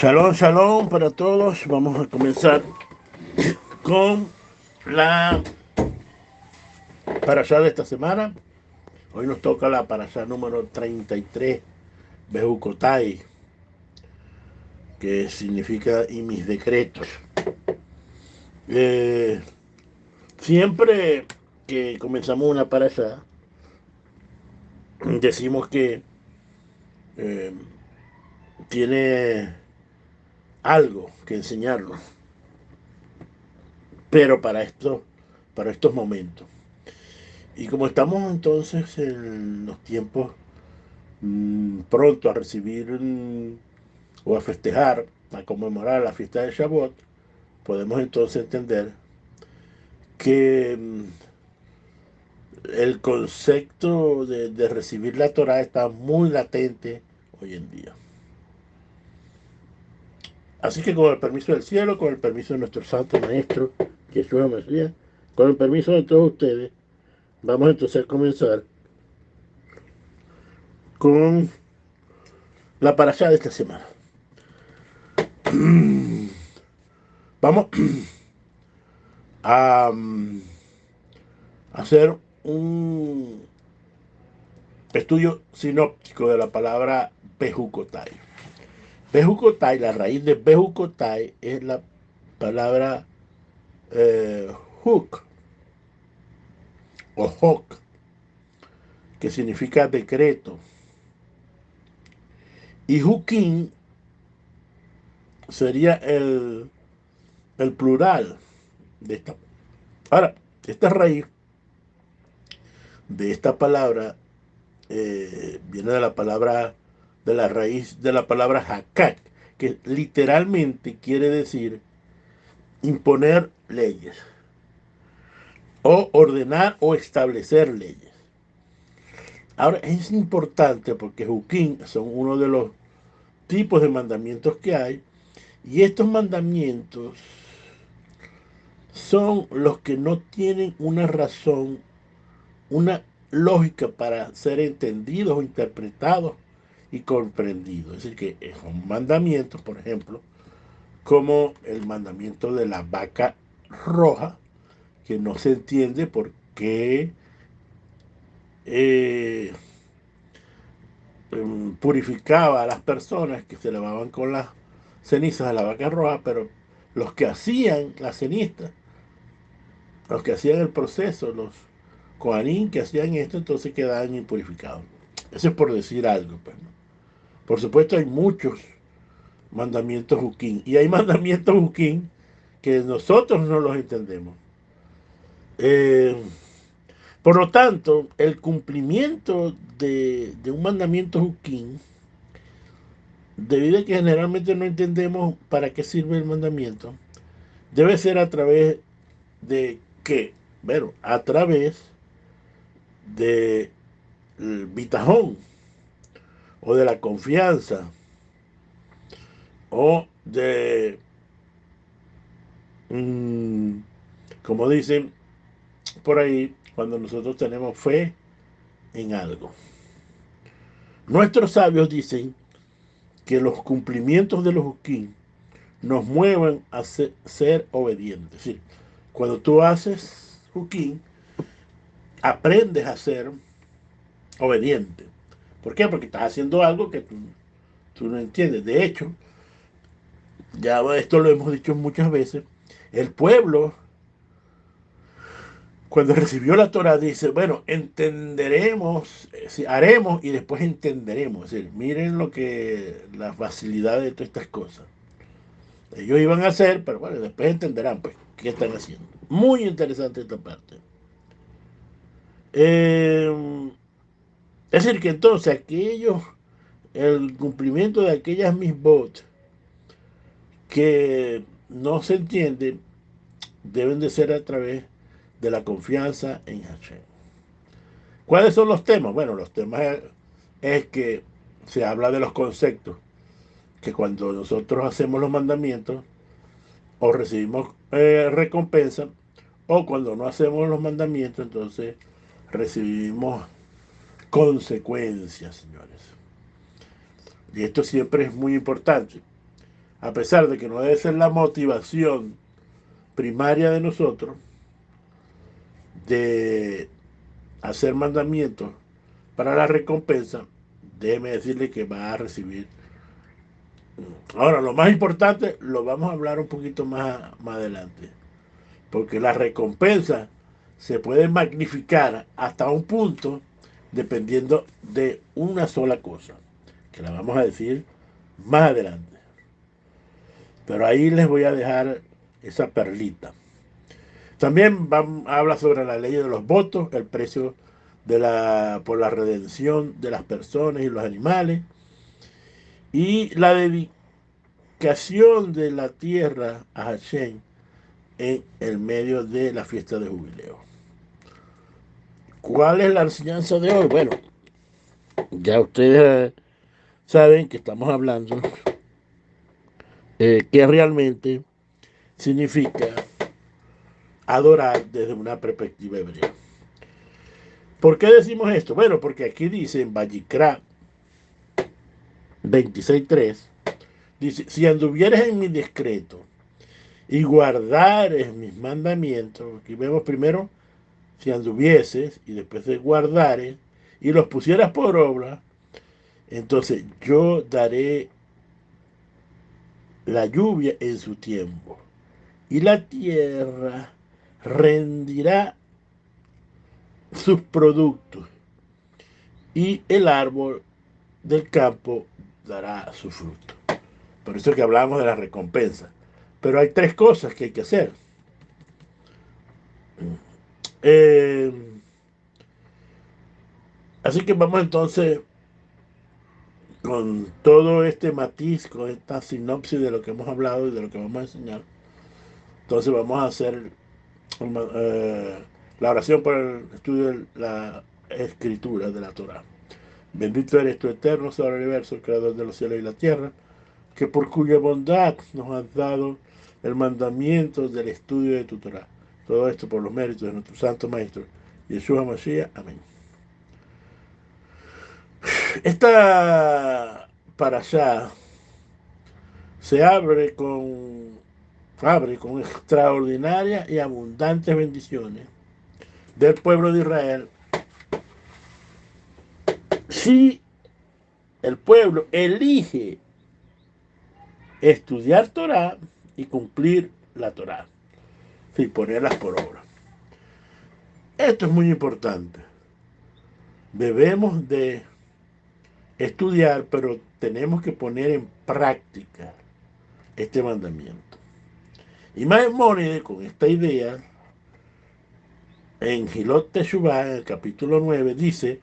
Shalom, shalom para todos. Vamos a comenzar con la parashá de esta semana. Hoy nos toca la parashá número 33, Bejucotai, que significa y mis decretos. Eh, Siempre que comenzamos una parashá, decimos que eh, tiene algo que enseñarnos, pero para estos momentos. Y como estamos entonces en los tiempos pronto a recibir o a festejar, a conmemorar la fiesta de Shavuot, podemos entonces entender que el concepto de recibir la Torah está muy latente hoy en día. Así que con el permiso del cielo, con el permiso de nuestro santo maestro, Yeshua Mashiach, con el permiso de todos ustedes, vamos entonces a comenzar con la parashá de esta semana. Vamos a hacer un estudio sinóptico de la palabra Bejucotai. Bejucotai, la raíz de Bejucotai es la palabra Huk o Hok, que significa decreto. Y Hukim sería el plural de esta. Ahora, esta raíz de esta palabra viene de la raíz de la palabra Hakak, que literalmente quiere decir imponer leyes o ordenar o establecer leyes. Ahora es importante porque Juquín son uno de los tipos de mandamientos que hay y estos mandamientos son los que no tienen una razón, una lógica para ser entendidos o interpretados y comprendidos. Es decir, que son mandamientos, por ejemplo, como el mandamiento de la vaca roja, que no se entiende por qué eh, purificaba a las personas que se lavaban con las cenizas de la vaca roja, pero los que hacían la ceniza, los que hacían el proceso, los coanín que hacían esto, entonces quedaban impurificados. Eso es por decir algo. Pues, ¿no? Por supuesto hay muchos mandamientos juquín, y hay mandamientos juquín que nosotros no los entendemos. Eh, por lo tanto, el cumplimiento de un mandamiento juquín, debido a que generalmente no entendemos para qué sirve el mandamiento, debe ser a través de qué. Bueno, a través de bitajón o de la confianza o de, mmm, como dicen por ahí, cuando nosotros tenemos fe en algo. Nuestros sabios dicen que los cumplimientos de los huquín nos mueven a ser obedientes. Es decir, cuando tú haces huquín, aprendes a ser obediente. ¿Por qué? Porque estás haciendo algo que tú no entiendes. De hecho, ya esto lo hemos dicho muchas veces, el pueblo, cuando recibió la Torah, dice, bueno, entenderemos, haremos y después entenderemos. Es decir, miren la facilidad de todas estas cosas. Ellos iban a hacer, pero bueno, después entenderán, pues, qué están haciendo. Muy interesante esta parte. Es decir, que entonces el cumplimiento de aquellas misbot que no se entienden, deben de ser a través de la confianza en Hashem. ¿Cuáles son los temas? Bueno, los temas es que se habla de los conceptos, que cuando nosotros hacemos los mandamientos, o recibimos recompensa, o cuando no hacemos los mandamientos, entonces recibimos consecuencias, señores. Y esto siempre es muy importante. a pesar de que no debe ser la motivación primaria de nosotros de hacer mandamientos para la recompensa, déjeme decirle que va a recibir. Ahora, lo más importante lo vamos a hablar un poquito más adelante, porque la recompensa se puede magnificar hasta un punto dependiendo de una sola cosa, que la vamos a decir más adelante. Pero ahí les voy a dejar esa perlita. También habla sobre la ley de los votos, el precio por la redención de las personas y los animales, y la dedicación de la tierra a Hashem en el medio de la fiesta de jubileo. ¿Cuál es la enseñanza de hoy? Bueno, ya ustedes saben que estamos hablando que realmente significa adorar desde una perspectiva hebrea. ¿Por qué decimos esto? Bueno, porque aquí dice en Vallicrá 26.3, dice, si anduvieres en mi decreto y guardares mis mandamientos, aquí vemos primero, si anduvieses y después de guardares y los pusieras por obra, entonces yo daré la lluvia en su tiempo y la tierra rendirá sus productos y el árbol del campo dará su fruto. Por eso es que hablamos de la recompensa. Pero hay tres cosas que hay que hacer. Eh, Así que vamos entonces con todo este matiz, con esta sinopsis de lo que hemos hablado y de lo que vamos a enseñar. Entonces vamos a hacer la oración por el estudio de la escritura de la Torah. Bendito eres tu eterno Señor del universo, el creador de los cielos y la tierra, que por cuya bondad nos has dado el mandamiento del estudio de tu Torah. Todo esto por los méritos de nuestro santo maestro, Yeshua Mashiach. Amén. Esta para allá se abre con extraordinarias y abundantes bendiciones del pueblo de Israel si el pueblo elige estudiar Torah y cumplir la Torah, y ponerlas por obra. Esto es muy importante. Debemos de estudiar, pero tenemos que poner en práctica este mandamiento. Y Maimónides, con esta idea, en Gilot Teshuvah, en el capítulo 9, dice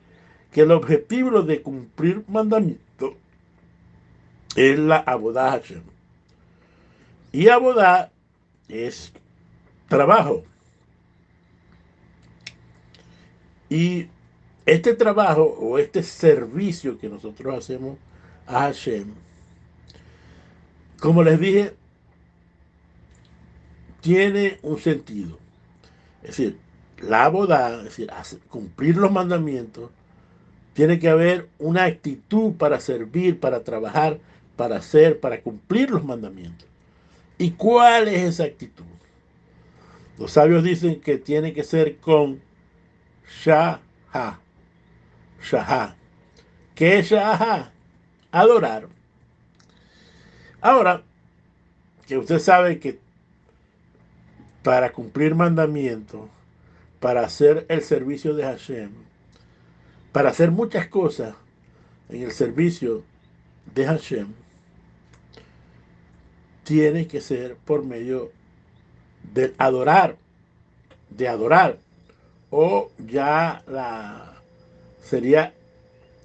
que el objetivo de cumplir mandamiento es la Abodá Hashem. Y Abodá es trabajo. Y este trabajo o este servicio que nosotros hacemos a Hashem, como les dije, tiene un sentido. Es decir, la Abodá, es decir, cumplir los mandamientos, tiene que haber una actitud para servir, para trabajar, para hacer, para cumplir los mandamientos. ¿Y cuál es esa actitud? Los sabios dicen que tiene que ser con Shahá. Shahá. ¿Qué es Shahá? Adorar. Ahora, que usted sabe que para cumplir mandamientos, para hacer el servicio de Hashem, para hacer muchas cosas en el servicio de Hashem, tiene que ser por medio de adorar, o ya sería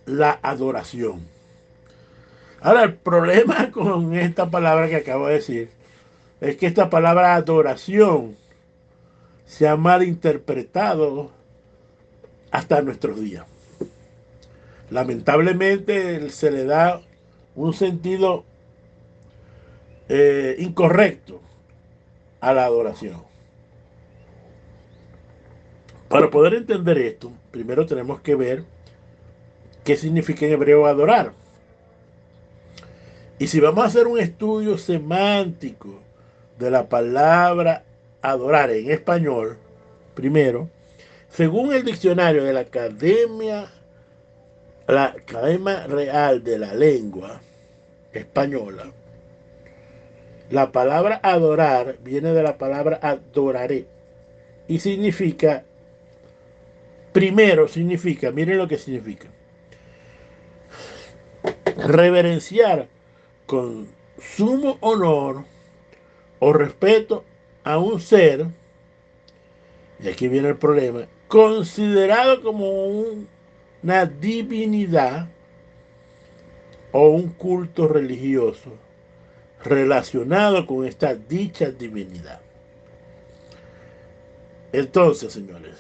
la adoración. Ahora, el problema con esta palabra que acabo de decir es que esta palabra adoración se ha malinterpretado hasta nuestros días. Lamentablemente se le da un sentido incorrecto a la adoración. Para poder entender esto, primero tenemos que ver qué significa en hebreo adorar. Y si vamos a hacer un estudio semántico de la palabra adorar en español, primero, según el diccionario de la Academia Real de la Lengua Española, la palabra adorar viene de la palabra adoraré y significa, primero significa, miren lo que significa, reverenciar con sumo honor o respeto a un ser, y aquí viene el problema, considerado como una divinidad o un culto religioso relacionado con esta dicha divinidad. Entonces, señores,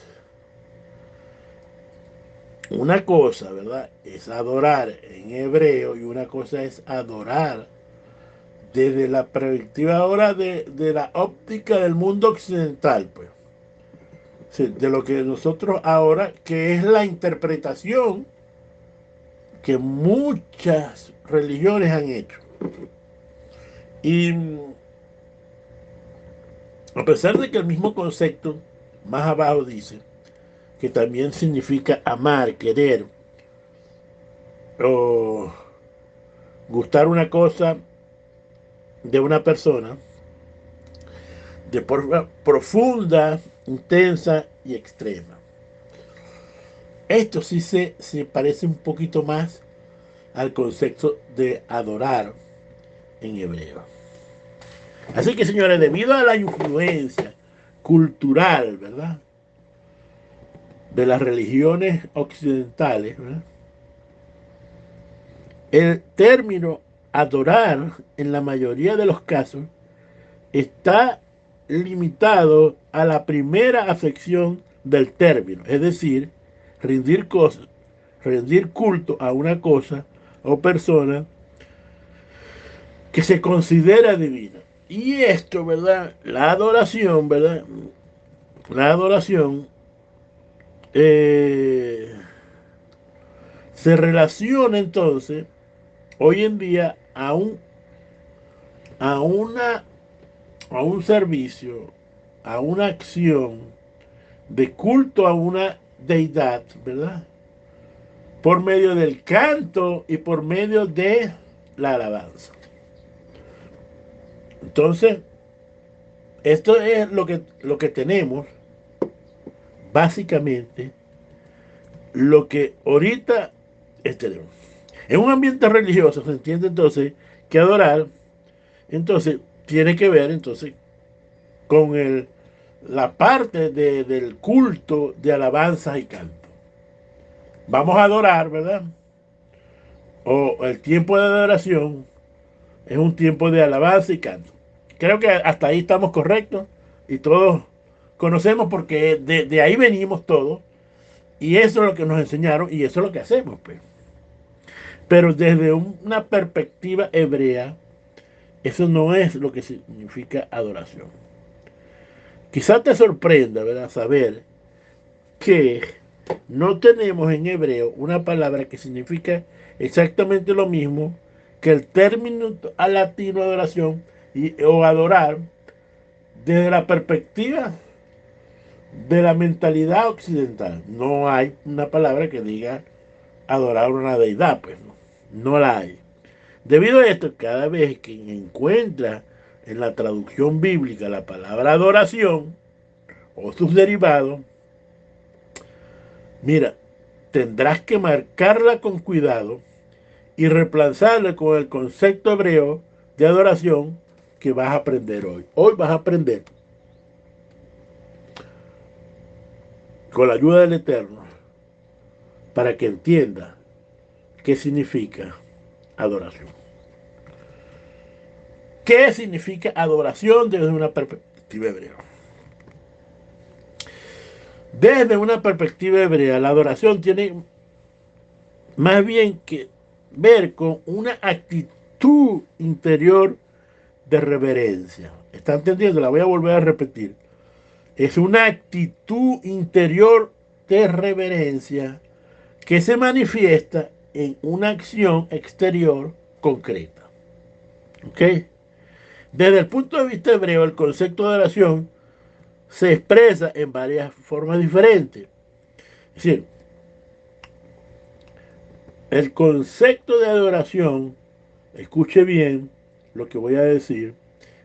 una cosa, ¿verdad? Es adorar en hebreo y una cosa es adorar desde la perspectiva ahora de la óptica del mundo occidental, pues. Sí, de lo que nosotros ahora, que es la interpretación que muchas religiones han hecho. Y a pesar de que el mismo concepto más abajo dice que también significa amar, querer o gustar una cosa de una persona de forma profunda, intensa y extrema. Esto sí se parece un poquito más al concepto de adorar en hebreo. Así que, señores, debido a la influencia cultural, ¿verdad?, de las religiones occidentales, ¿verdad?, el término adorar, en la mayoría de los casos, está limitado a la primera acepción del término, es decir, rendir cosas, rendir culto a una cosa o persona que se considera divina. Y esto, ¿verdad? La adoración, ¿verdad? La adoración eh, se relaciona entonces hoy en día a, una, a un servicio, a una acción de culto a una deidad, ¿verdad? Por medio del canto y por medio de la alabanza. Entonces, esto es lo que tenemos, básicamente, lo que ahorita tenemos. En un ambiente religioso se entiende entonces que adorar, entonces, tiene que ver entonces con la parte del culto de alabanza y canto. Vamos a adorar, ¿verdad? O el tiempo de adoración es un tiempo de alabanza y canto. Creo que hasta ahí estamos correctos y todos conocemos porque de ahí venimos todos y eso es lo que nos enseñaron y eso es lo que hacemos, pues. Pero desde una perspectiva hebrea, eso no es lo que significa adoración. Quizás te sorprenda, ¿verdad?, saber que no tenemos en hebreo una palabra que significa exactamente lo mismo que el término latino adoración o adorar desde la perspectiva de la mentalidad occidental. No hay una palabra que diga adorar una deidad, pues no la hay. Debido a esto, cada vez que encuentra en la traducción bíblica la palabra adoración o sus derivados, mira, tendrás que marcarla con cuidado y reemplazarla con el concepto hebreo de adoración que vas a aprender hoy. Hoy vas a aprender, con la ayuda del Eterno, para que entiendas qué significa adoración. ¿Qué significa adoración desde una perspectiva hebrea? Desde una perspectiva hebrea, la adoración tiene más bien que ver con una actitud interior de reverencia. ¿Está entendiendo? La voy a volver a repetir. Es una actitud interior de reverencia que se manifiesta en una acción exterior concreta. ¿Ok? Desde el punto de vista hebreo, el concepto de adoración se expresa en varias formas diferentes. Es decir, el concepto de adoración, escuche bien lo que voy a decir,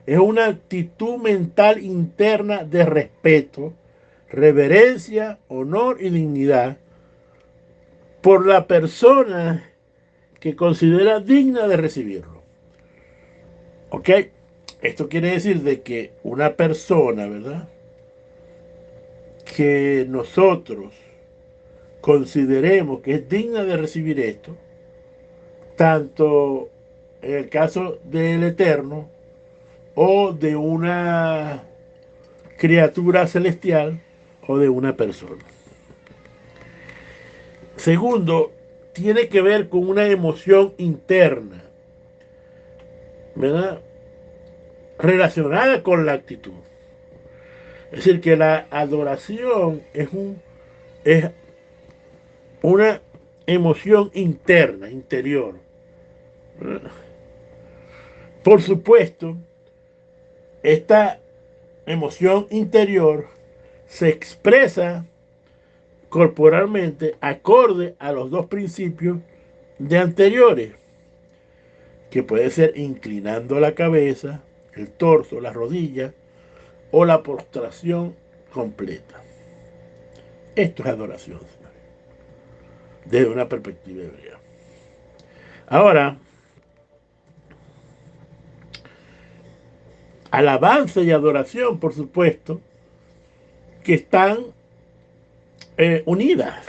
es una actitud mental interna de respeto, reverencia, honor y dignidad por la persona que considera digna de recibirlo. ¿Ok? Esto quiere decir de que una persona, ¿verdad? Que nosotros consideremos que es digna de recibir esto, tanto en el caso del Eterno o de una criatura celestial o de una persona. Segundo, tiene que ver con una emoción interna, ¿verdad? Relacionada con la actitud. Es decir, que la adoración es una emoción interna, interior. ¿Verdad? Por supuesto, esta emoción interior se expresa corporalmente acorde a los dos principios de anteriores, que puede ser inclinando la cabeza, el torso, las rodillas o la postración completa. Esto es adoración, señores, desde una perspectiva hebrea. Ahora, alabanza y adoración, por supuesto, que están unidas,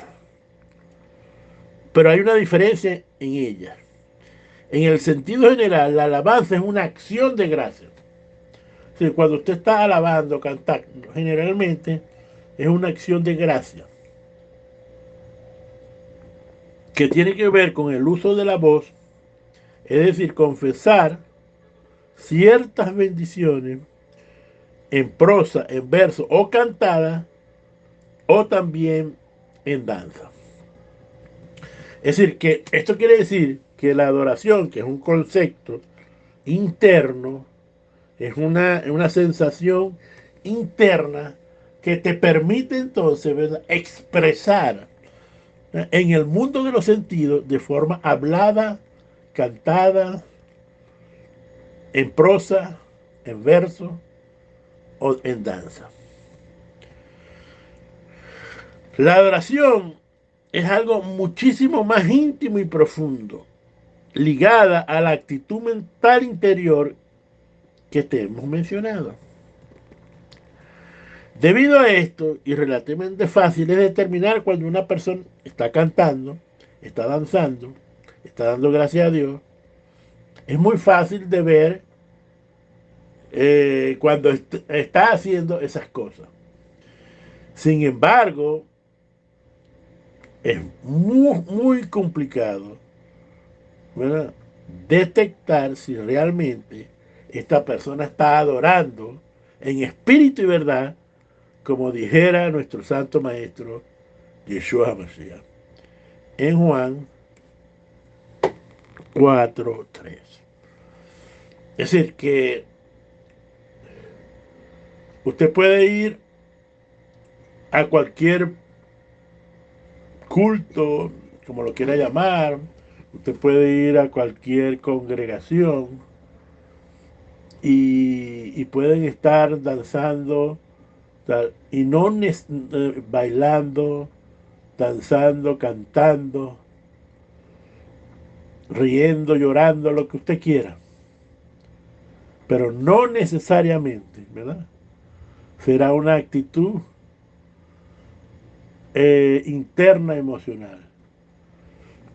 pero hay una diferencia en ellas. En el sentido general, la alabanza es una acción de gracias. Sí, cuando usted está alabando, cantando, generalmente es una acción de gracia que tiene que ver con el uso de la voz, es decir, confesar ciertas bendiciones en prosa, en verso o cantada, o también en danza. Es decir, que esto quiere decir que la adoración, que es un concepto interno, es una sensación interna que te permite entonces, ¿verdad?, expresar en el mundo de los sentidos de forma hablada, cantada, en prosa, en verso o en danza. La adoración es algo muchísimo más íntimo y profundo, ligada a la actitud mental interior que te hemos mencionado. Debido a esto, y relativamente fácil es determinar cuando una persona está cantando, está danzando, está dando gracias a Dios, es muy fácil de ver cuando está haciendo esas cosas. Sin embargo, es muy complicado, ¿verdad?, detectar si realmente esta persona está adorando en espíritu y verdad, como dijera nuestro santo maestro Yeshua HaMashiach en Juan 4:3. Es decir, que usted puede ir a cualquier culto, como lo quiera llamar, usted puede ir a cualquier congregación y pueden estar danzando y no bailando, danzando, cantando, riendo, llorando, lo que usted quiera, pero no necesariamente, ¿verdad?, será una actitud interna emocional.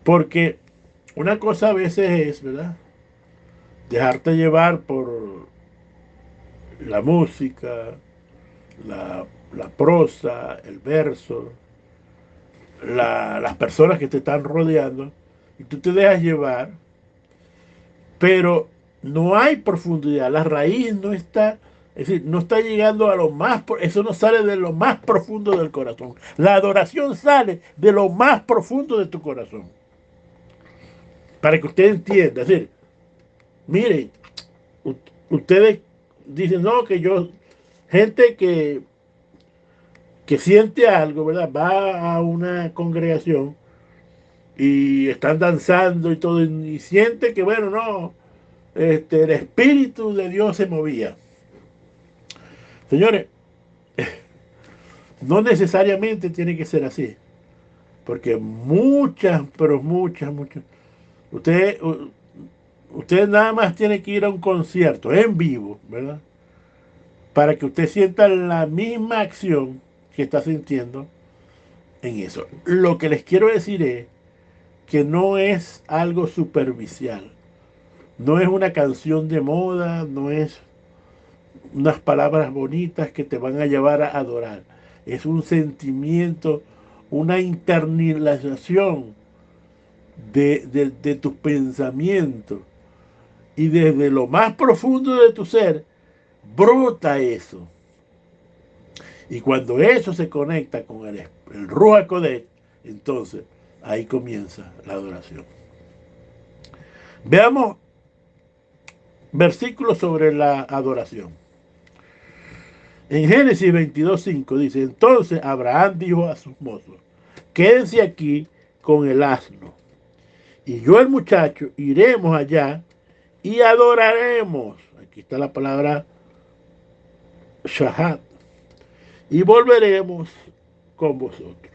Porque una cosa a veces es, ¿verdad?, dejarte llevar por la música, la prosa, el verso, las personas que te están rodeando, y tú te dejas llevar, pero no hay profundidad, la raíz no está, es decir, no está llegando a lo más, eso no sale de lo más profundo del corazón. La adoración sale de lo más profundo de tu corazón. Para que usted entienda, es decir, mire, ustedes dicen, no, que yo, gente que siente algo, ¿verdad? Va a una congregación y están danzando y todo, y siente que, bueno, no, el Espíritu de Dios se movía. Señores, no necesariamente tiene que ser así, porque muchas, pero muchas, usted, usted nada más tiene que ir a un concierto en vivo, ¿verdad? Para que usted sienta la misma acción que está sintiendo en eso. Lo que les quiero decir es que no es algo superficial, no es una canción de moda, no es unas palabras bonitas que te van a llevar a adorar. Es un sentimiento, una internalización de tus pensamientos. Y desde lo más profundo de tu ser, brota eso. Y cuando eso se conecta con el Ruach Kodesh, entonces ahí comienza la adoración. Veamos versículos sobre la adoración. En Génesis 22:5 dice, entonces Abraham dijo a sus mozos, quédense aquí con el asno, y yo el muchacho iremos allá y adoraremos. Aquí está la palabra shahat, y volveremos con vosotros.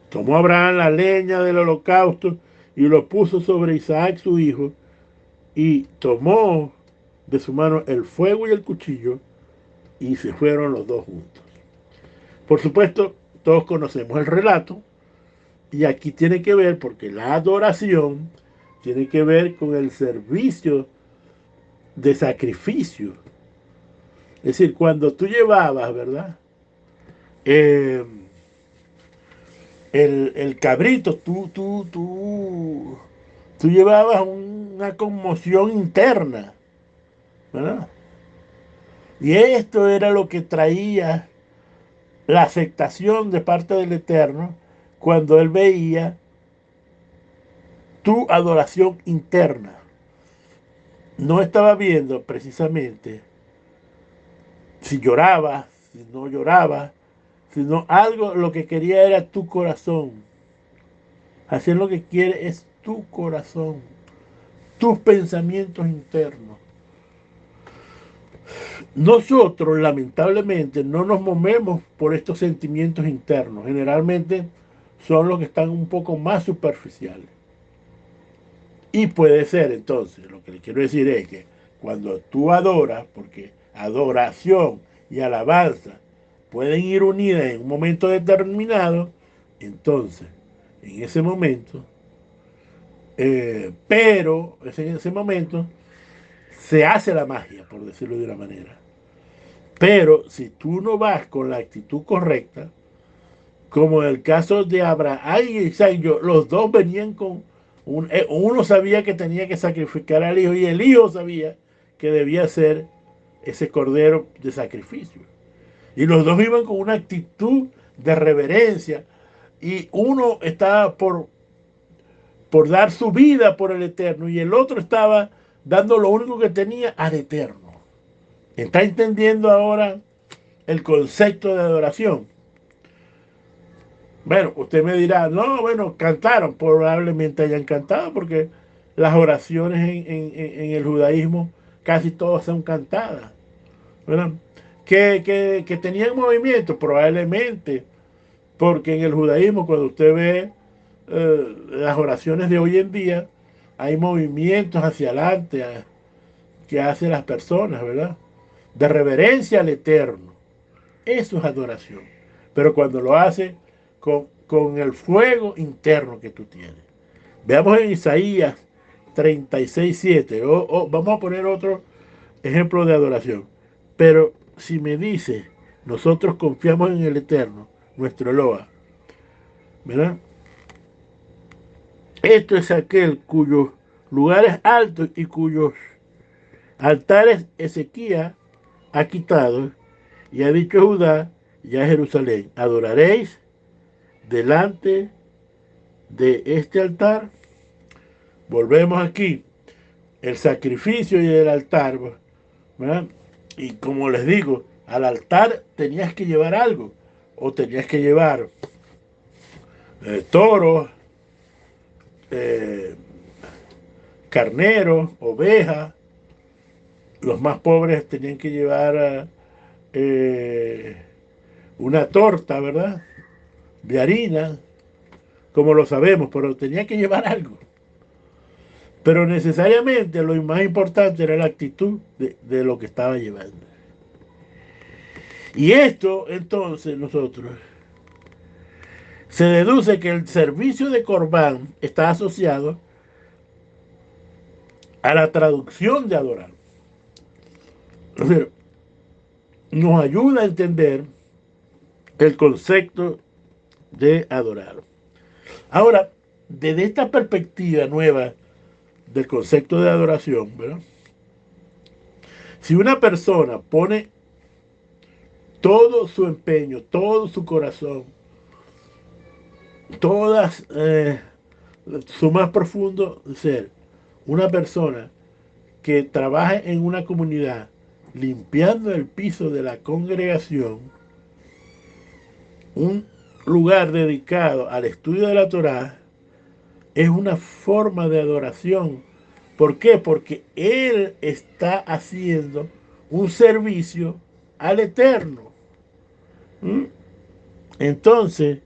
Tomó Abraham la leña del holocausto y lo puso sobre Isaac su hijo, y tomó de su mano el fuego y el cuchillo, y se fueron los dos juntos. Por supuesto, todos conocemos el relato, y aquí tiene que ver, porque la adoración tiene que ver con el servicio de sacrificio. Es decir, cuando tú llevabas, ¿verdad? Eh, el cabrito, tú llevabas una conmoción interna, ¿verdad? Y esto era lo que traía la aceptación de parte del Eterno cuando él veía tu adoración interna. No estaba viendo precisamente si lloraba, si no lloraba, sino algo, lo que quería era tu corazón. Hacer lo que quiere es tu corazón, tus pensamientos internos. Nosotros, lamentablemente, no nos movemos por estos sentimientos internos. Generalmente son los que están un poco más superficiales. Y puede ser, entonces, lo que le quiero decir es que cuando tú adoras, porque adoración y alabanza pueden ir unidas en un momento determinado, entonces, en ese momento, pero en ese momento se hace la magia, por decirlo de una manera. Pero si tú no vas con la actitud correcta, como en el caso de Abraham y Isaac, los dos venían con uno sabía que tenía que sacrificar al hijo y el hijo sabía que debía ser ese cordero de sacrificio. Y los dos iban con una actitud de reverencia y uno estaba por dar su vida por el Eterno y el otro estaba dando lo único que tenía al Eterno. ¿Está entendiendo ahora el concepto de adoración? Bueno, usted me dirá, no, bueno, cantaron, probablemente hayan cantado, porque las oraciones en el judaísmo casi todas son cantadas, ¿verdad? Que tenían movimiento, probablemente, porque en el judaísmo, cuando usted ve las oraciones de hoy en día, hay movimientos hacia adelante que hacen las personas, ¿verdad? De reverencia al Eterno. Eso es adoración. Pero cuando lo hace con el fuego interno que tú tienes. Veamos en Isaías 36:7. Vamos a poner otro ejemplo de adoración. Pero si me dice, nosotros confiamos en el Eterno, nuestro Eloa, ¿verdad? Esto es aquel cuyos lugares altos y cuyos altares Ezequías ha quitado y ha dicho a Judá y a Jerusalén, adoraréis delante de este altar. Volvemos aquí. el sacrificio y el altar, ¿verdad? Y como les digo, al altar tenías que llevar algo, o tenías que llevar toros, eh, carneros, ovejas. Los más pobres tenían que llevar eh, una torta, ¿verdad? De harina, como lo sabemos, pero tenía que llevar algo. Pero necesariamente lo más importante era la actitud de lo que estaba llevando. Y esto, entonces, nosotros, se deduce que el servicio de Corbán está asociado a la traducción de adorar. Es decir, nos ayuda a entender el concepto de adorar. Ahora, desde esta perspectiva nueva del concepto de adoración, ¿verdad? Si una persona pone todo su empeño, todo su corazón, todas su más profundo ser, una persona que trabaja en una comunidad limpiando el piso de la congregación, un lugar dedicado al estudio de la Torá, es una forma de adoración. ¿Por qué? Porque él está haciendo un servicio al Eterno. ¿Mm? Entonces,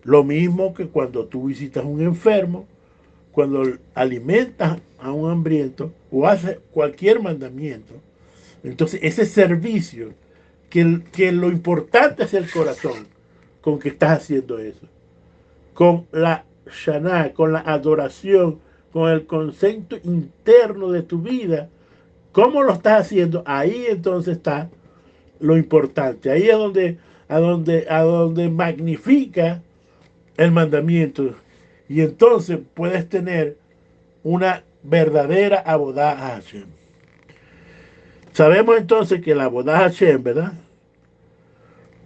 lo mismo que cuando tú visitas a un enfermo, cuando alimentas a un hambriento o haces cualquier mandamiento, entonces ese servicio, que lo importante es el corazón con que estás haciendo eso, con la Shana, con la adoración, con el concepto interno de tu vida, cómo lo estás haciendo, ahí entonces está lo importante, ahí es donde magnifica el mandamiento, y entonces puedes tener una verdadera abodá a Hashem. Sabemos entonces que la abodá a Hashem, ¿verdad?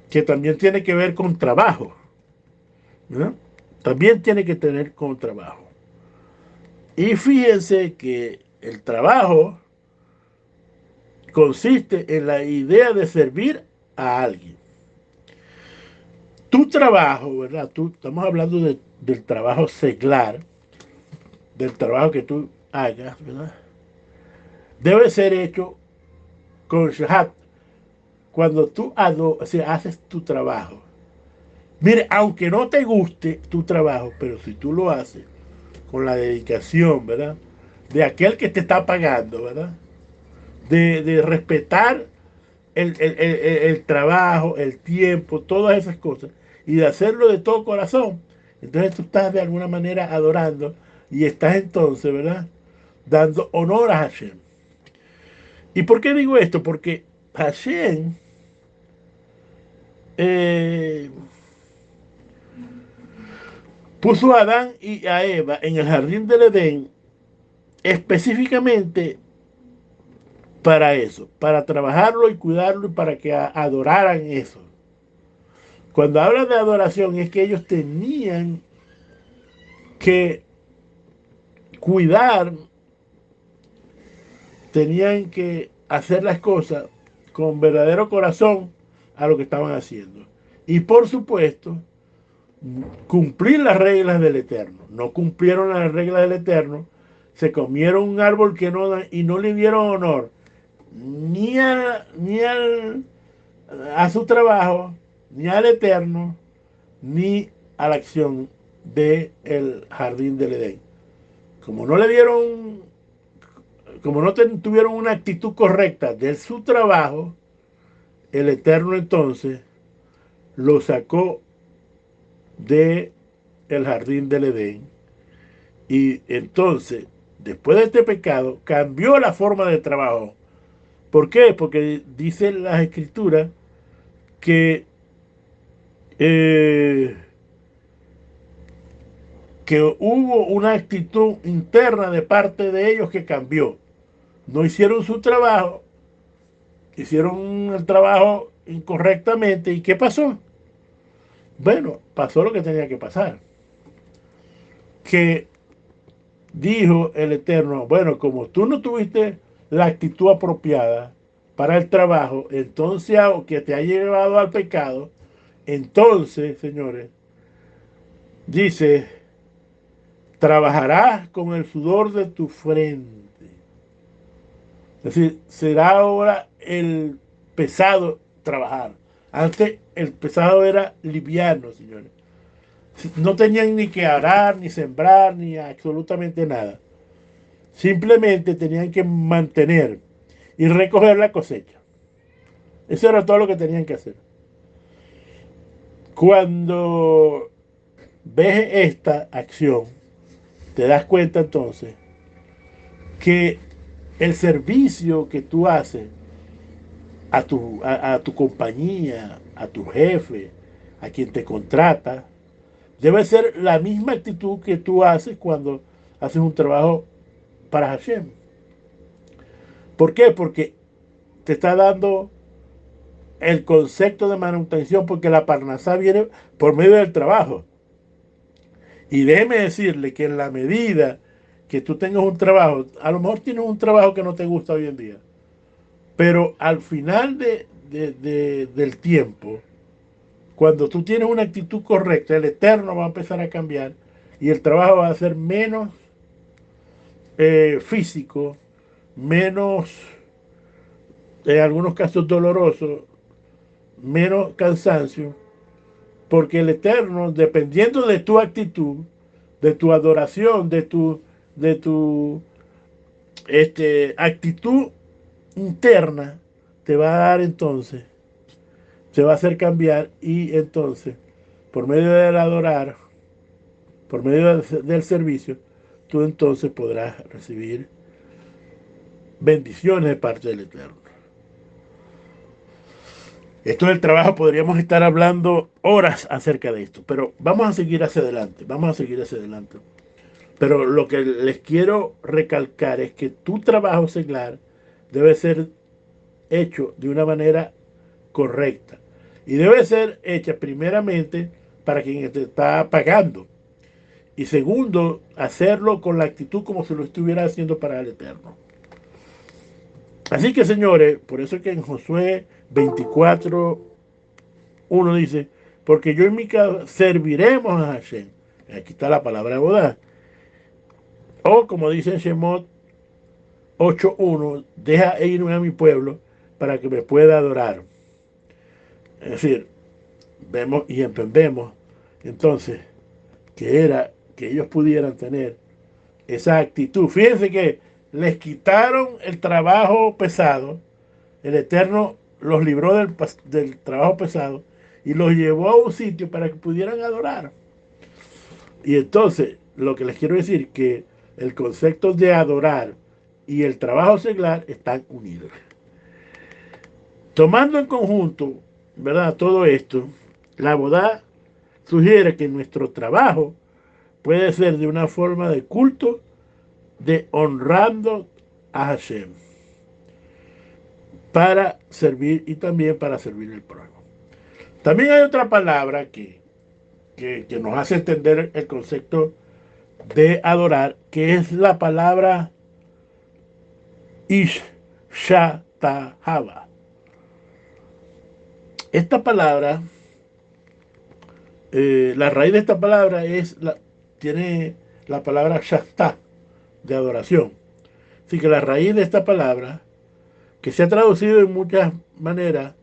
Que también tiene que ver con trabajo, ¿verdad? También tiene que tener con trabajo. Y fíjense que el trabajo consiste en la idea de servir a alguien. Tu trabajo, ¿verdad? Estamos hablando del trabajo seglar, del trabajo que tú hagas, ¿verdad? Debe ser hecho con shahat, cuando tú o sea, haces tu trabajo. Mire, aunque no te guste tu trabajo, pero si tú lo haces con la dedicación, ¿verdad? De aquel que te está pagando, ¿verdad? De respetar el trabajo, el tiempo, todas esas cosas, y de hacerlo de todo corazón. Entonces tú estás de alguna manera adorando y estás entonces, ¿verdad? Dando honor a Hashem. ¿Y por qué digo esto? Porque Hashem eh, puso a Adán y a Eva en el jardín del Edén específicamente para eso, para trabajarlo y cuidarlo y para que adoraran eso. Cuando hablan de adoración es que ellos tenían que cuidar, tenían que hacer las cosas con verdadero corazón a lo que estaban haciendo. Y por supuesto, cumplir las reglas del Eterno. No cumplieron las reglas del Eterno, se comieron un árbol que no da y no le dieron honor a su trabajo, ni al Eterno, ni a la acción del jardín del Edén. Como no le dieron, como no tuvieron una actitud correcta de su trabajo, el Eterno entonces lo sacó de el jardín del Edén, y entonces, después de este pecado, cambió la forma de trabajo. ¿Por qué? Porque dicen las escrituras que eh, que hubo una actitud interna de parte de ellos que cambió. No hicieron su trabajo, hicieron el trabajo incorrectamente. ¿Y qué pasó? Bueno, pasó lo que tenía que pasar. Que dijo el Eterno, bueno, como tú no tuviste la actitud apropiada para el trabajo, entonces, que te ha llevado al pecado, entonces, señores, dice, trabajarás con el sudor de tu frente. Es decir, será ahora el pesado trabajar. Antes el pesado era liviano, señores. No tenían ni que arar, ni sembrar, ni absolutamente nada. Simplemente tenían que mantener y recoger la cosecha. Eso era todo lo que tenían que hacer. Cuando ves esta acción, te das cuenta entonces que el servicio que tú haces a tu compañía, a tu jefe, a quien te contrata, debe ser la misma actitud que tú haces cuando haces un trabajo para Hashem. ¿Por qué? Porque te está dando el concepto de manutención, porque la parnasá viene por medio del trabajo. Y déjeme decirle que en la medida que tú tengas un trabajo, a lo mejor tienes un trabajo que no te gusta hoy en día, pero al final del tiempo, cuando tú tienes una actitud correcta, el Eterno va a empezar a cambiar y el trabajo va a ser menos físico, menos, en algunos casos doloroso, menos cansancio, porque el Eterno, dependiendo de tu actitud, de tu adoración, de tu actitud interna, te va a dar entonces, te va a hacer cambiar y entonces, por medio del adorar, por medio del servicio, tú entonces podrás recibir bendiciones de parte del Eterno. Esto del trabajo podríamos estar hablando horas acerca de esto, pero vamos a seguir hacia adelante, vamos a seguir hacia adelante. Pero lo que les quiero recalcar es que tu trabajo seglar debe ser hecho de una manera correcta y debe ser hecha primeramente para quien te está pagando y segundo, hacerlo con la actitud como si lo estuviera haciendo para el Eterno. Así que, señores, por eso es que en Josué 24:1 dice, porque yo en mi casa serviremos a Hashem. Aquí está la palabra boda. O como dice en Shemot 8:1, deja irme a mi pueblo para que me pueda adorar. Es decir, vemos y entendemos entonces que era que ellos pudieran tener esa actitud. Fíjense que les quitaron el trabajo pesado, el Eterno los libró del trabajo pesado y los llevó a un sitio para que pudieran adorar. Y entonces, lo que les quiero decir que el concepto de adorar y el trabajo seglar están unidos. Tomando en conjunto, ¿verdad? Todo esto, la boda sugiere que nuestro trabajo puede ser de una forma de culto, de honrando a Hashem, para servir y también para servir el prójimo. También hay otra palabra que nos hace entender el concepto de adorar, que es la palabra Ishatahava. Esta palabra, la raíz de esta palabra tiene la palabra Shastá, de adoración. Así que la raíz de esta palabra, que se ha traducido en muchas maneras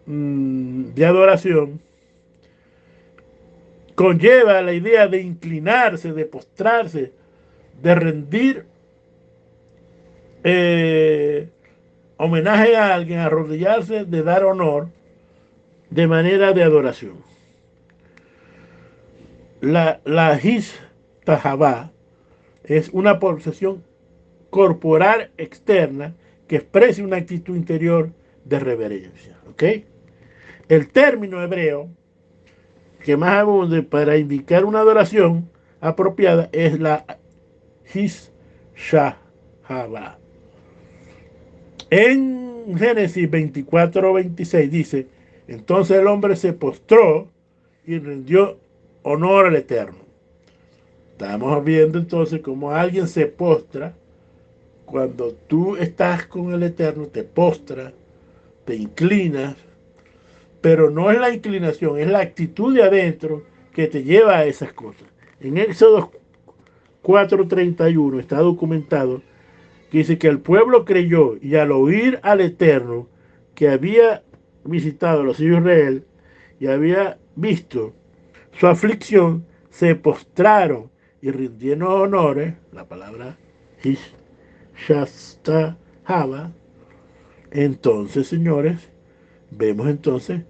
de adoración, conlleva la idea de inclinarse, de postrarse, de rendir homenaje a alguien, arrodillarse, de dar honor de manera de adoración. La His Tahabá es una posesión corporal externa que expresa una actitud interior de reverencia. ¿Ok? El término hebreo que más abunde para indicar una adoración apropiada es la His Shahaba. En Génesis 24:26 dice, entonces el hombre se postró y rindió honor al Eterno. Estamos viendo entonces cómo alguien se postra. Cuando tú estás con el Eterno, te postras, te inclinas, pero no es la inclinación, es la actitud de adentro que te lleva a esas cosas. En Éxodo 4:31 está documentado que dice que el pueblo creyó y al oír al Eterno que había visitado a los hijos de Israel y había visto su aflicción, se postraron y rindieron honores, la palabra Hishastahaba. Entonces, señores, vemos entonces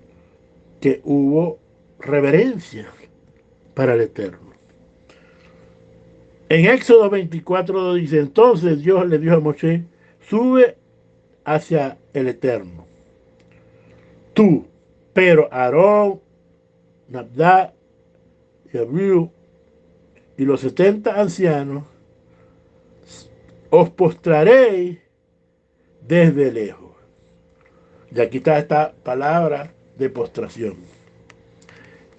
que hubo reverencia para el Eterno. En Éxodo 24 dice, entonces Dios le dijo a Moshe, sube hacia el Eterno, tú, pero Aarón, Nabdá y Abiú y los 70 ancianos, os postraréis desde lejos. Y aquí está esta palabra de postración.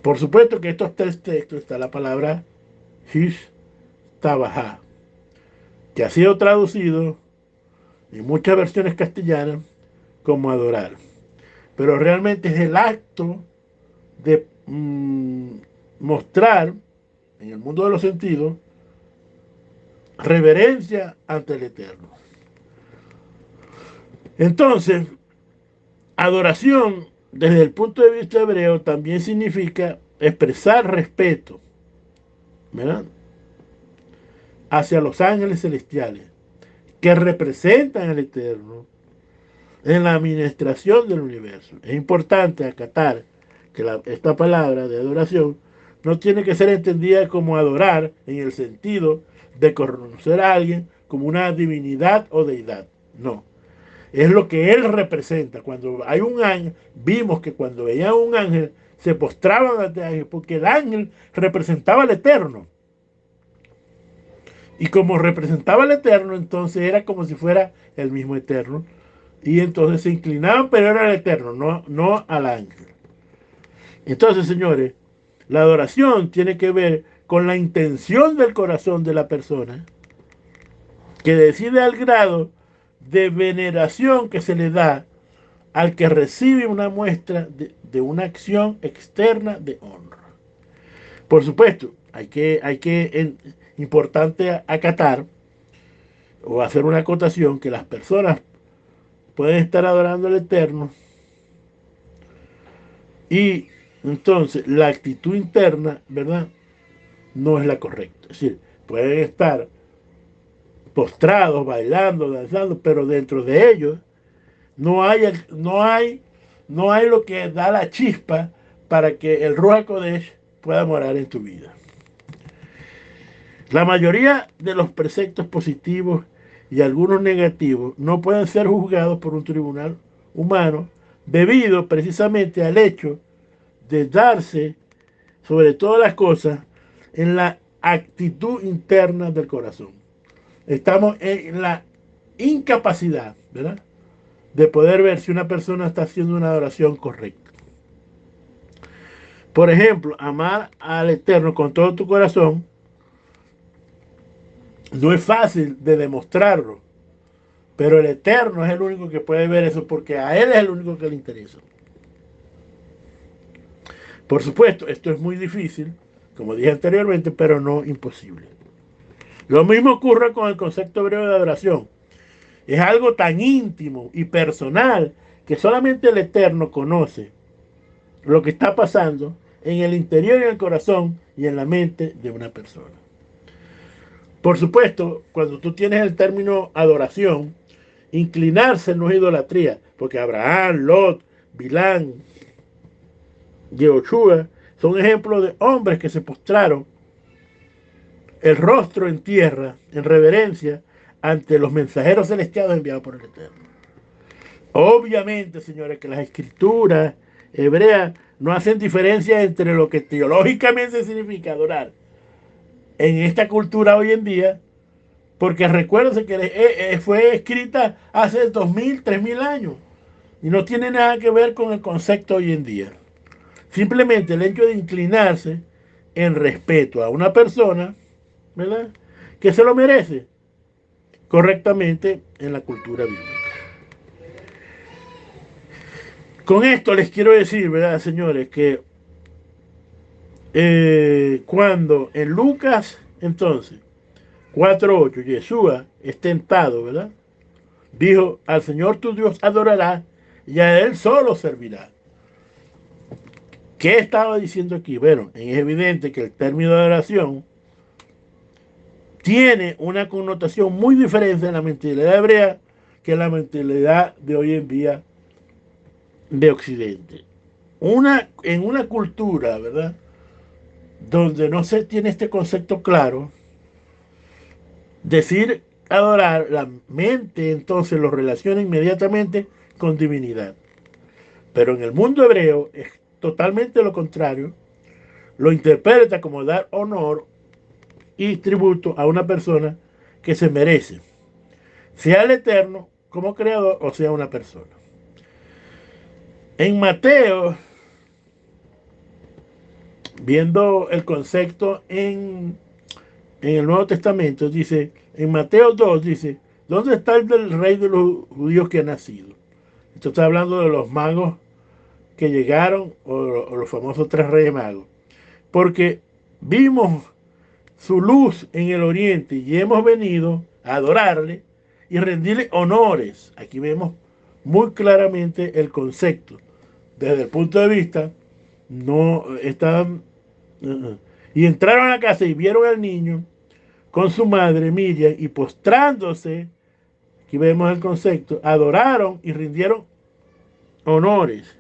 Por supuesto que estos tres textos está la palabra Hish Tabajá, que ha sido traducido en muchas versiones castellanas como adorar. Pero realmente es el acto de mostrar en el mundo de los sentidos reverencia ante el Eterno. Entonces, adoración desde el punto de vista hebreo también significa expresar respeto, ¿verdad?, hacia los ángeles celestiales que representan al Eterno en la administración del universo. Es importante acatar que esta palabra de adoración no tiene que ser entendida como adorar en el sentido de conocer a alguien como una divinidad o deidad. No. Es lo que él representa. Cuando hay un ángel, vimos que cuando veían un ángel, se postraban ante el ángel, porque el ángel representaba al Eterno. Y como representaba al Eterno, entonces era como si fuera el mismo Eterno. Y entonces se inclinaban, pero era al Eterno, no al ángel. Entonces, señores, la adoración tiene que ver con la intención del corazón de la persona, que decide al grado de veneración que se le da al que recibe una muestra de una acción externa de honra. Por supuesto, importante acatar o hacer una acotación que las personas pueden estar adorando al Eterno y entonces la actitud interna, ¿verdad?, no es la correcta. Es decir, pueden estar postrados, bailando, danzando, pero dentro de ellos no hay lo que da la chispa para que el Ruach Kodesh pueda morar en tu vida. La mayoría de los preceptos positivos y algunos negativos no pueden ser juzgados por un tribunal humano debido precisamente al hecho de darse, sobre todas las cosas, en la actitud interna del corazón. Estamos en la incapacidad, ¿verdad?, de poder ver si una persona está haciendo una adoración correcta. Por ejemplo, amar al Eterno con todo tu corazón no es fácil de demostrarlo, pero el Eterno es el único que puede ver eso porque a Él es el único que le interesa. Por supuesto, esto es muy difícil, como dije anteriormente, pero no imposible. Lo mismo ocurre con el concepto hebreo de adoración. Es algo tan íntimo y personal que solamente el Eterno conoce lo que está pasando en el interior y en el corazón y en la mente de una persona. Por supuesto, cuando tú tienes el término adoración, inclinarse no es idolatría, porque Abraham, Lot, Bilán, Yehoshua son ejemplos de hombres que se postraron el rostro en tierra, en reverencia, ante los mensajeros celestiales enviados por el Eterno. Obviamente, señores, que las escrituras hebreas no hacen diferencia entre lo que teológicamente significa adorar en esta cultura hoy en día, porque recuérdense que fue escrita hace 2000, 3000 años y no tiene nada que ver con el concepto hoy en día. Simplemente el hecho de inclinarse en respeto a una persona ¿verdad? Que se lo merece correctamente en la cultura bíblica. Con esto les quiero decir, ¿verdad, señores? Que cuando en Lucas, entonces, 4:8, Yeshua es tentado, ¿verdad? Dijo, al Señor tu Dios adorará y a Él solo servirá. ¿Qué estaba diciendo aquí? Bueno, es evidente que el término de adoración tiene una connotación muy diferente en la mentalidad hebrea que en la mentalidad de hoy en día de Occidente. En una cultura, ¿verdad? Donde no se tiene este concepto claro, decir adorar, la mente entonces lo relaciona inmediatamente con divinidad. Pero en el mundo hebreo es totalmente lo contrario. Lo interpreta como dar honor y tributo a una persona que se merece, sea el Eterno como creador o sea una persona. En Mateo, viendo el concepto en el Nuevo Testamento, dice, en Mateo 2, dice, ¿dónde está el rey de los judíos que ha nacido? Esto está hablando de los magos que llegaron, o los famosos 3 reyes magos. Porque vimos su luz en el oriente y hemos venido a adorarle y rendirle honores. Aquí vemos muy claramente el concepto. Desde el punto de vista, no estaban... Y entraron a la casa y vieron al niño con su madre Miriam y postrándose, aquí vemos el concepto, adoraron y rindieron honores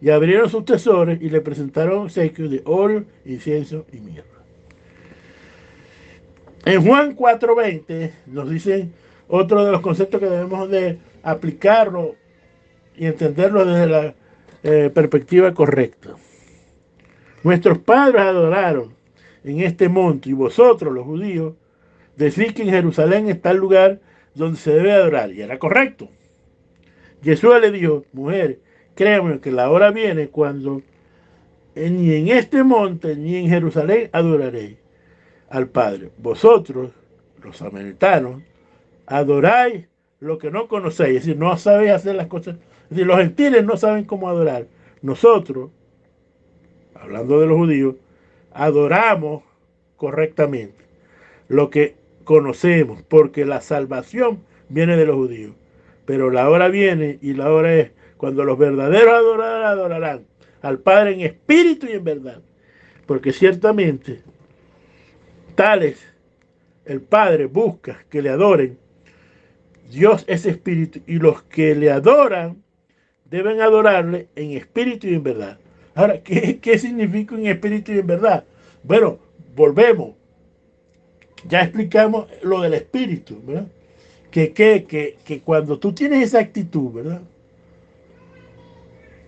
y abrieron sus tesoros y le presentaron obsequios de oro, incienso y mirra. En Juan 4:20 nos dicen otro de los conceptos que debemos de aplicarlo y entenderlo desde la perspectiva correcta. Nuestros padres adoraron en este monte y vosotros, los judíos, decís que en Jerusalén está el lugar donde se debe adorar. Y era correcto. Jesús le dijo, mujer, créanme que la hora viene cuando ni en este monte ni en Jerusalén adoraréis al Padre. Vosotros, los samaritanos, adoráis lo que no conocéis, es decir, no sabéis hacer las cosas. Es decir, los gentiles no saben cómo adorar. Nosotros, hablando de los judíos, adoramos correctamente lo que conocemos, porque la salvación viene de los judíos. Pero la hora viene y la hora es cuando los verdaderos adoradores adorarán al Padre en espíritu y en verdad. Porque ciertamente tales el Padre busca que le adoren. Dios es espíritu y los que le adoran deben adorarle en espíritu y en verdad. Ahora, ¿qué significa en espíritu y en verdad? Bueno, volvemos. Ya explicamos lo del espíritu, ¿verdad? Que cuando tú tienes esa actitud, ¿verdad?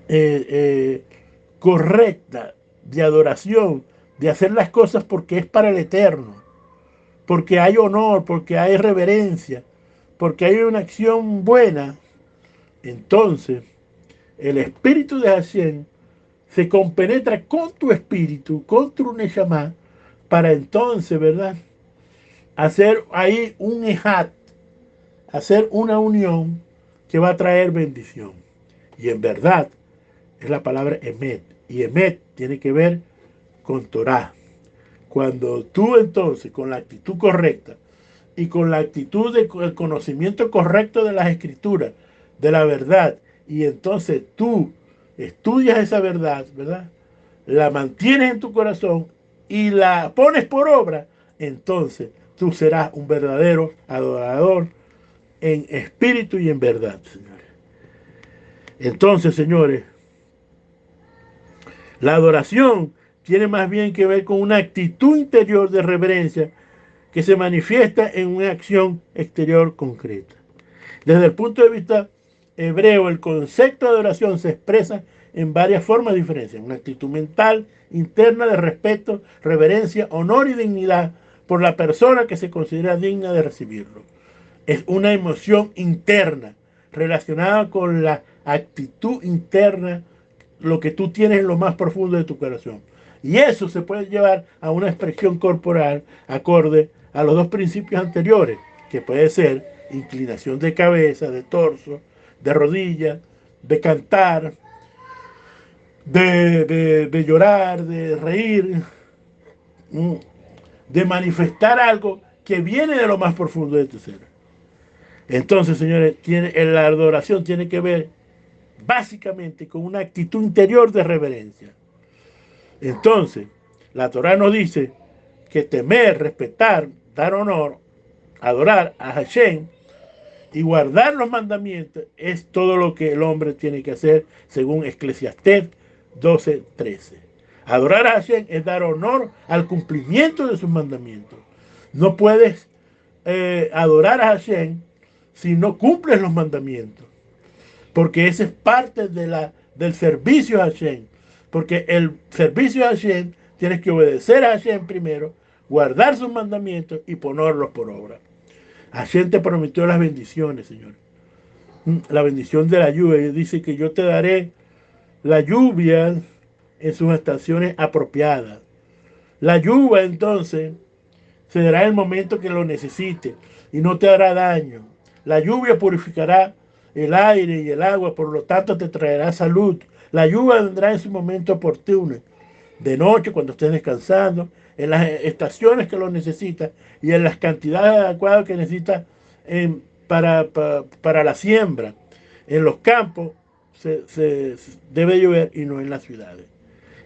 Eh, eh, correcta de adoración, de hacer las cosas porque es para el eterno, porque hay honor, porque hay reverencia, porque hay una acción buena, entonces el espíritu de Hashem se compenetra con tu espíritu, con tu Neshama, para entonces, ¿verdad? Hacer ahí un ejat, hacer una unión que va a traer bendición. Y en verdad es la palabra emet. Y emet tiene que ver con Torah. Cuando tú entonces, con la actitud correcta y con la actitud del conocimiento correcto de las escrituras, de la verdad, y entonces tú estudias esa verdad, ¿verdad? La mantienes en tu corazón y la pones por obra, entonces tú serás un verdadero adorador en espíritu y en verdad, señores. Entonces, señores, la adoración tiene más bien que ver con una actitud interior de reverencia que se manifiesta en una acción exterior concreta. Desde el punto de vista hebreo, el concepto de adoración se expresa en varias formas diferentes. Una actitud mental interna de respeto, reverencia, honor y dignidad por la persona que se considera digna de recibirlo. Es una emoción interna relacionada con la actitud interna, lo que tú tienes en lo más profundo de tu corazón. Y eso se puede llevar a una expresión corporal acorde a los dos principios anteriores, que puede ser inclinación de cabeza, de torso, de rodilla, de cantar, de llorar, de reír, de manifestar algo que viene de lo más profundo de tu ser. Entonces, señores, la adoración tiene que ver básicamente con una actitud interior de reverencia. Entonces, la Torah nos dice que temer, respetar, dar honor, adorar a Hashem y guardar los mandamientos es todo lo que el hombre tiene que hacer según Eclesiastés 12:13. Adorar a Hashem es dar honor al cumplimiento de sus mandamientos. No puedes adorar a Hashem si no cumples los mandamientos, porque ese es parte del servicio a Hashem. Porque el servicio a Hashem tienes que obedecer a Hashem primero, guardar sus mandamientos y ponerlos por obra. Hashem te prometió las bendiciones, Señor. La bendición de la lluvia. Dice que yo te daré la lluvia en sus estaciones apropiadas. La lluvia, entonces, se dará en el momento que lo necesite y no te hará daño. La lluvia purificará el aire y el agua, por lo tanto te traerá salud. La lluvia vendrá en su momento oportuno, de noche cuando estés descansando, en las estaciones que lo necesitas y en las cantidades adecuadas que necesitas para la siembra. En los campos se debe llover y no en las ciudades.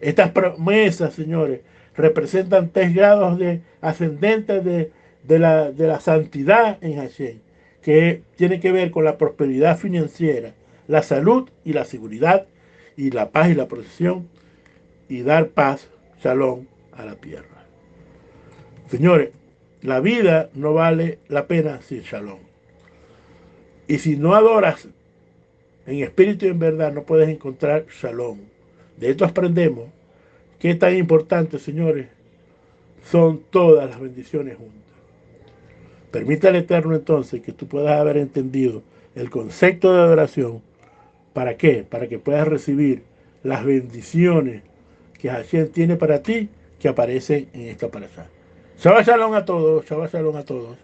Estas promesas, señores, representan 3 grados de ascendentes de la santidad en Hashem, que tiene que ver con la prosperidad financiera, la salud y la seguridad, y la paz y la protección, y dar paz, shalom, a la tierra. Señores, la vida no vale la pena sin shalom. Y si no adoras en espíritu y en verdad, no puedes encontrar shalom. De esto aprendemos que tan importante, señores, son todas las bendiciones juntas. Permita al Eterno entonces que tú puedas haber entendido el concepto de adoración. ¿Para qué? Para que puedas recibir las bendiciones que Hashem tiene para ti, que aparecen en esta parasha. Shabbat shalom a todos, Shabbat shalom a todos.